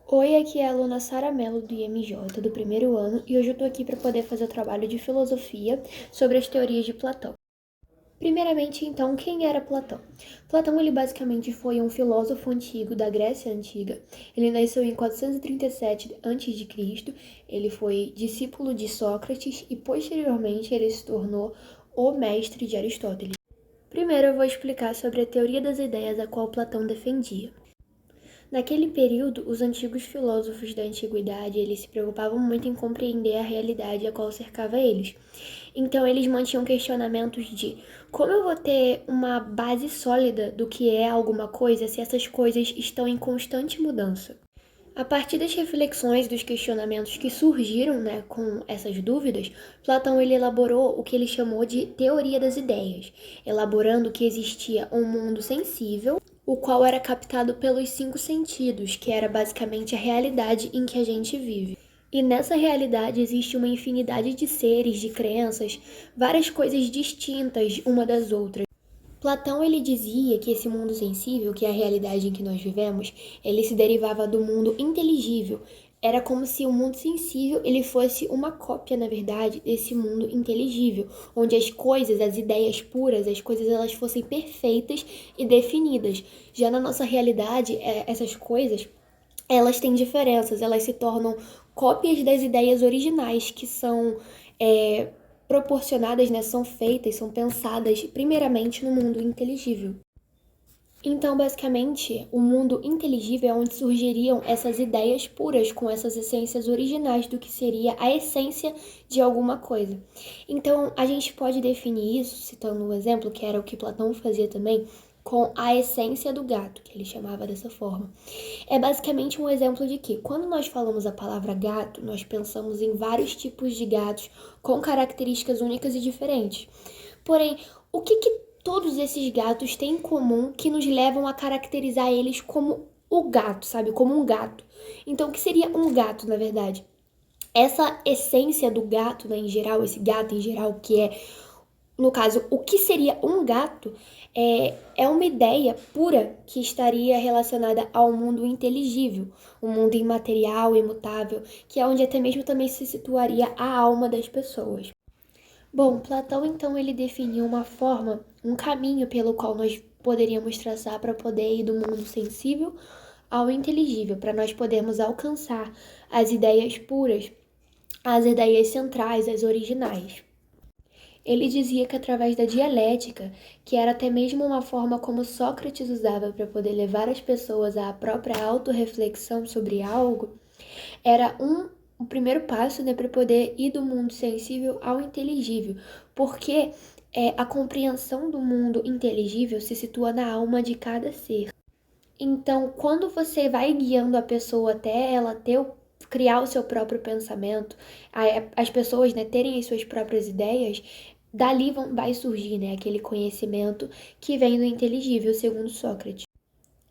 Oi, aqui é a aluna Sara Mello do IMJ, do primeiro ano, e hoje eu tô aqui para poder fazer o trabalho de filosofia sobre as teorias de Platão. Primeiramente, então, quem era Platão? Platão, ele basicamente foi um filósofo antigo da Grécia Antiga. Ele nasceu em 437 a.C., ele foi discípulo de Sócrates e, posteriormente, ele se tornou o mestre de Aristóteles. Primeiro, eu vou explicar sobre a teoria das ideias a qual Platão defendia. Naquele período, os antigos filósofos da antiguidade, eles se preocupavam muito em compreender a realidade a qual cercava eles. Então, eles mantinham questionamentos de como eu vou ter uma base sólida do que é alguma coisa se essas coisas estão em constante mudança. A partir das reflexões, dos questionamentos que surgiram, com essas dúvidas, Platão ele elaborou o que ele chamou de teoria das ideias, elaborando que existia um mundo sensível, o qual era captado pelos cinco sentidos, que era basicamente a realidade em que a gente vive. E nessa realidade existe uma infinidade de seres, de crenças, várias coisas distintas uma das outras. Platão ele dizia que esse mundo sensível, que é a realidade em que nós vivemos, ele se derivava do mundo inteligível. Era como se o mundo sensível ele fosse uma cópia, na verdade, desse mundo inteligível, onde as coisas, as ideias puras, as coisas elas fossem perfeitas e definidas. Já na nossa realidade, essas coisas, elas têm diferenças, elas se tornam cópias das ideias originais que são proporcionadas, são feitas, são pensadas primeiramente no mundo inteligível. Então, basicamente, o mundo inteligível é onde surgiriam essas ideias puras com essas essências originais do que seria a essência de alguma coisa. Então, a gente pode definir isso, citando um exemplo, que era o que Platão fazia também, com a essência do gato, que ele chamava dessa forma. É basicamente um exemplo de que, quando nós falamos a palavra gato, nós pensamos em vários tipos de gatos com características únicas e diferentes. Porém, o que todos esses gatos têm em comum que nos levam a caracterizar eles como o gato, sabe? Como um gato. Então, o que seria um gato, na verdade? Essa essência do gato, em geral, esse gato em geral, que é, no caso, o que seria um gato, é uma ideia pura que estaria relacionada ao mundo inteligível, o mundo imaterial, imutável, que é onde até mesmo também se situaria a alma das pessoas. Bom, Platão então ele definiu uma forma, um caminho pelo qual nós poderíamos traçar para poder ir do mundo sensível ao inteligível, para nós podermos alcançar as ideias puras, as ideias centrais, as originais. Ele dizia que através da dialética, que era até mesmo uma forma como Sócrates usava para poder levar as pessoas à própria autorreflexão sobre algo, era o primeiro passo, para poder ir do mundo sensível ao inteligível, porque a compreensão do mundo inteligível se situa na alma de cada ser. Então, quando você vai guiando a pessoa até ela criar o seu próprio pensamento, as pessoas, terem as suas próprias ideias, dali vai surgir, aquele conhecimento que vem do inteligível, segundo Sócrates.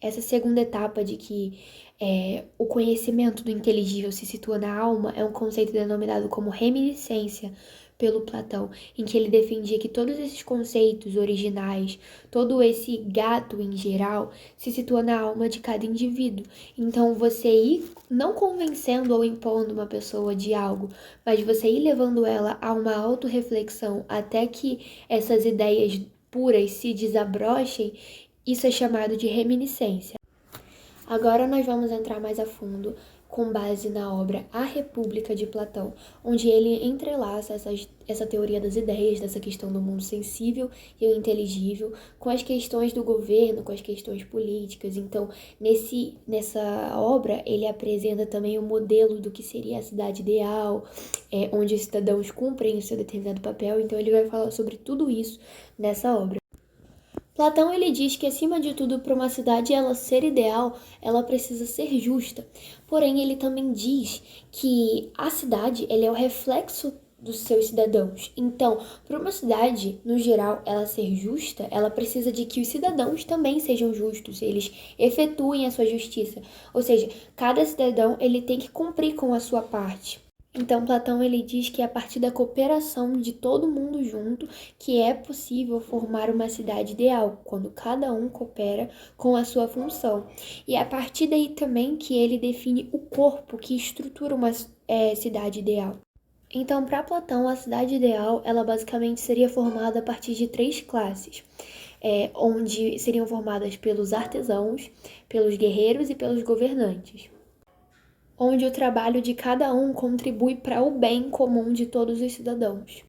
Essa segunda etapa de que o conhecimento do inteligível se situa na alma é um conceito denominado como reminiscência pelo Platão, em que ele defendia que todos esses conceitos originais, todo esse gato em geral, se situa na alma de cada indivíduo. Então, você ir não convencendo ou impondo uma pessoa de algo, mas você ir levando ela a uma autorreflexão até que essas ideias puras se desabrochem, isso é chamado de reminiscência. Agora nós vamos entrar mais a fundo com base na obra A República de Platão, onde ele entrelaça essa teoria das ideias, dessa questão do mundo sensível e o inteligível, com as questões do governo, com as questões políticas. Então, nessa obra, ele apresenta também o modelo do que seria a cidade ideal, onde os cidadãos cumprem o seu determinado papel. Então, ele vai falar sobre tudo isso nessa obra. Platão ele diz que acima de tudo, para uma cidade ela ser ideal, ela precisa ser justa. Porém, ele também diz que a cidade ele é o reflexo dos seus cidadãos. Então, para uma cidade, no geral, ela ser justa, ela precisa de que os cidadãos também sejam justos, eles efetuem a sua justiça. Ou seja, cada cidadão ele tem que cumprir com a sua parte. Então, Platão ele diz que é a partir da cooperação de todo mundo junto que é possível formar uma cidade ideal, quando cada um coopera com a sua função. E é a partir daí também que ele define o corpo que estrutura uma cidade ideal. Então, para Platão, a cidade ideal, ela basicamente seria formada a partir de três classes, onde seriam formadas pelos artesãos, pelos guerreiros e pelos governantes, onde o trabalho de cada um contribui para o bem comum de todos os cidadãos.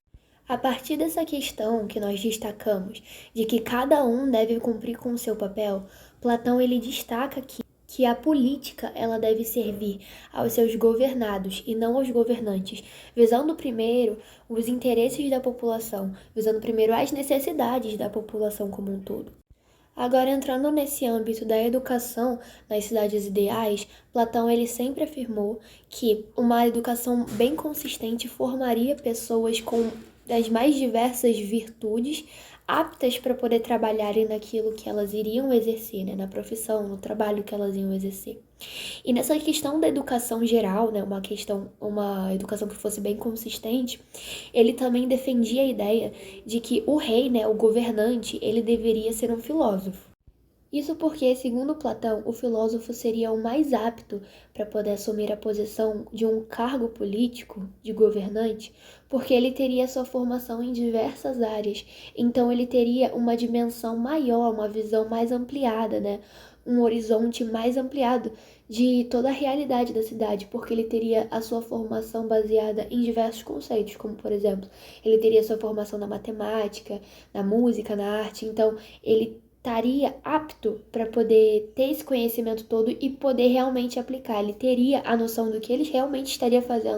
A partir dessa questão que nós destacamos, de que cada um deve cumprir com o seu papel, Platão ele destaca que a política ela deve servir aos seus governados e não aos governantes, visando primeiro os interesses da população, visando primeiro as necessidades da população como um todo. Agora, entrando nesse âmbito da educação nas cidades ideais, Platão ele sempre afirmou que uma educação bem consistente formaria pessoas com as mais diversas virtudes, aptas para poder trabalharem naquilo que elas iriam exercer, né, na profissão, no trabalho que elas iam exercer. E nessa questão da educação geral, né, uma educação que fosse bem consistente, ele também defendia a ideia de que o rei, né, o governante, ele deveria ser um filósofo. Isso porque, segundo Platão, o filósofo seria o mais apto para poder assumir a posição de um cargo político, de governante, porque ele teria sua formação em diversas áreas, então ele teria uma dimensão maior, uma visão mais ampliada, né? Um horizonte mais ampliado de toda a realidade da cidade, porque ele teria a sua formação baseada em diversos conceitos, como por exemplo, ele teria sua formação na matemática, na música, na arte, então ele estaria apto para poder ter esse conhecimento todo e poder realmente aplicar. Ele teria a noção do que ele realmente estaria fazendo.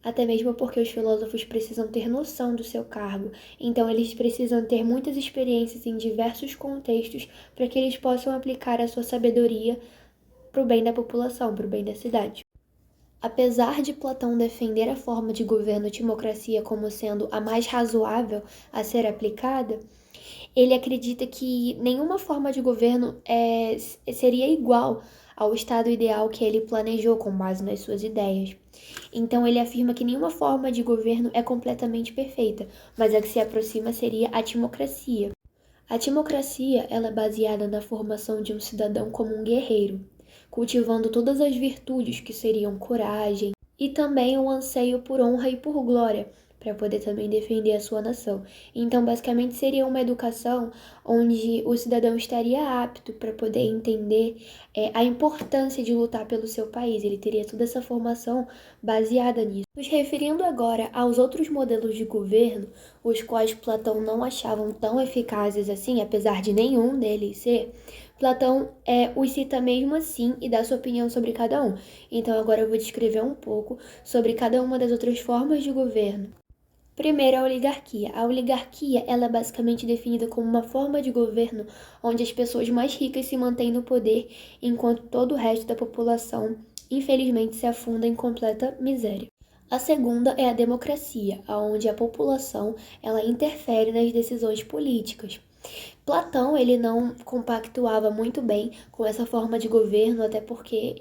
Até mesmo porque os filósofos precisam ter noção do seu cargo, então eles precisam ter muitas experiências em diversos contextos para que eles possam aplicar a sua sabedoria para o bem da população, para o bem da cidade. Apesar de Platão defender a forma de governo timocracia como sendo a mais razoável a ser aplicada, ele acredita que nenhuma forma de governo seria igual ao estado ideal que ele planejou com base nas suas ideias. Então ele afirma que nenhuma forma de governo é completamente perfeita, mas a que se aproxima seria a timocracia. A timocracia ela é baseada na formação de um cidadão como um guerreiro, cultivando todas as virtudes que seriam coragem e também um anseio por honra e por glória, para poder também defender a sua nação. Então, basicamente, seria uma educação onde o cidadão estaria apto para poder entender a importância de lutar pelo seu país. Ele teria toda essa formação baseada nisso. Nos referindo agora aos outros modelos de governo, os quais Platão não achavam tão eficazes assim, apesar de nenhum deles ser, Platão os cita mesmo assim e dá sua opinião sobre cada um. Então agora eu vou descrever um pouco sobre cada uma das outras formas de governo. Primeiro, a oligarquia. A oligarquia ela é basicamente definida como uma forma de governo onde as pessoas mais ricas se mantêm no poder, enquanto todo o resto da população, infelizmente, se afunda em completa miséria. A segunda é a democracia, onde a população ela interfere nas decisões políticas. Platão ele não compactuava muito bem com essa forma de governo, até porque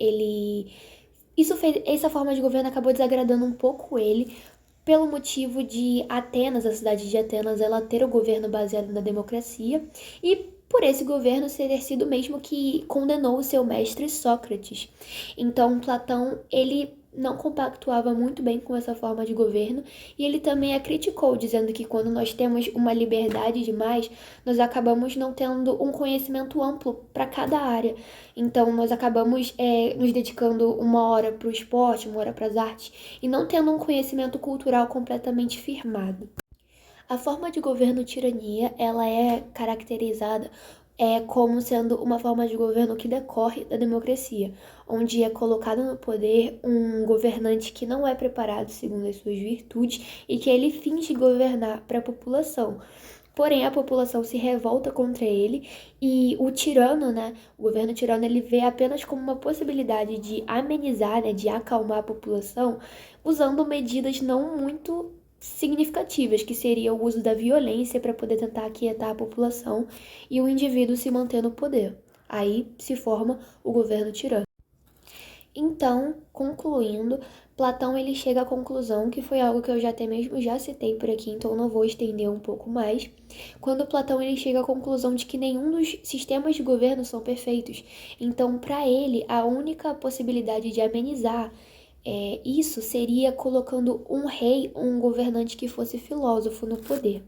essa forma de governo acabou desagradando um pouco ele, pelo motivo de Atenas, a cidade de Atenas, ela ter o governo baseado na democracia e por esse governo ser sido mesmo que condenou o seu mestre Sócrates. Então, Platão, ele não compactuava muito bem com essa forma de governo e ele também a criticou, dizendo que quando nós temos uma liberdade demais, nós acabamos não tendo um conhecimento amplo para cada área. Então, nós acabamos nos dedicando uma hora para o esporte, uma hora para as artes e não tendo um conhecimento cultural completamente firmado. A forma de governo tirania, ela é caracterizada como sendo uma forma de governo que decorre da democracia, onde é colocado no poder um governante que não é preparado segundo as suas virtudes e que ele finge governar para a população. Porém, a população se revolta contra ele e o tirano, né, o governo tirano, ele vê apenas como uma possibilidade de amenizar, né, de acalmar a população, usando medidas não muito significativas, que seria o uso da violência para poder tentar aquietar a população e o indivíduo se manter no poder. Aí se forma o governo tirano. Então, concluindo, Platão ele chega à conclusão, que foi algo que eu já até mesmo já citei por aqui, então não vou estender um pouco mais. Quando Platão ele chega à conclusão de que nenhum dos sistemas de governo são perfeitos. Então, para ele, a única possibilidade de amenizar isso seria colocando um rei, um governante que fosse filósofo no poder.